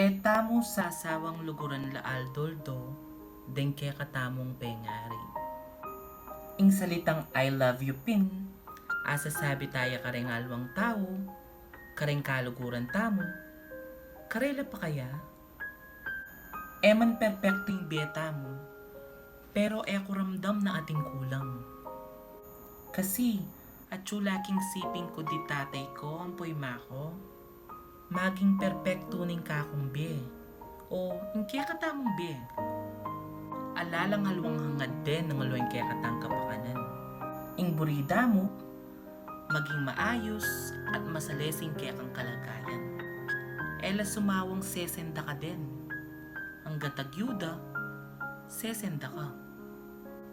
Tamo sasawang luguran la aldoldo, dengke katamong pengari. Ing salitang I love you pin, asa sabi tayo kareng alwang tao, kareng kaluguran tamo, karela pa kaya? Eman perpekting beta mo, pero ako ramdam na ating kulang. Kasi, at tsulaking siping ko di tatay ko ang poy mako, maging perpekto ning kakong be, o ingke katamong be. Alalang halwang hangad din ng alwang kaya katang kapakanan. Ing burida mo, maging maayos at masalesing kaya kang kalagayan. Ela sumawang sesenda ka din. Hanggat agyuda, sesenda ka.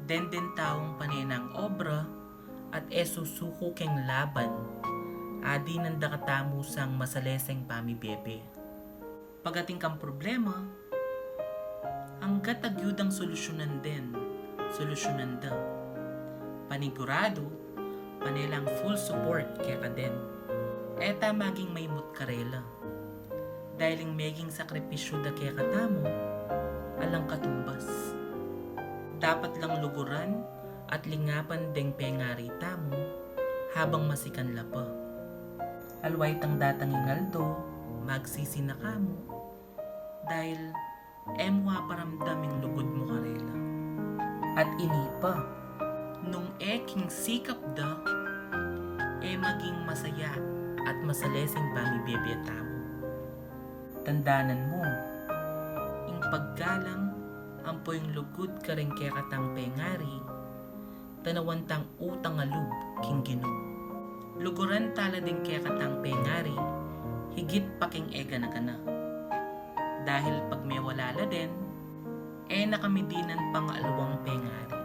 Den taong paninang obra at susuko keng laban. Adi nanda katamusang masaleseng pamibebe. Pagating kang problema, hanggat agyudang solusyonan da. Panigurado, panilang full support kaya ka din. Eta maging may karela. Dahiling meging sakripisyo da kaya katamo, alang katumbas. Dapat lang luguran at lingapan deng pengarita mo habang masikan lapa. Alway tang datang ingaldo, magsisina ka mo, dahil emwa paramdaming lugod mo karela. At inipa, nung eking sikap da, maging masaya at masalesing pamibebeta mo. Tandanan mo, ing paggalang ampo yung lugod ka rin kaya katang pengari, tanawan tang utang alub king gino. Luguran tala din kaya katang pengari, higit pa king ega na kana. Dahil pag may walala din, nakamidinan pang alawang pengari.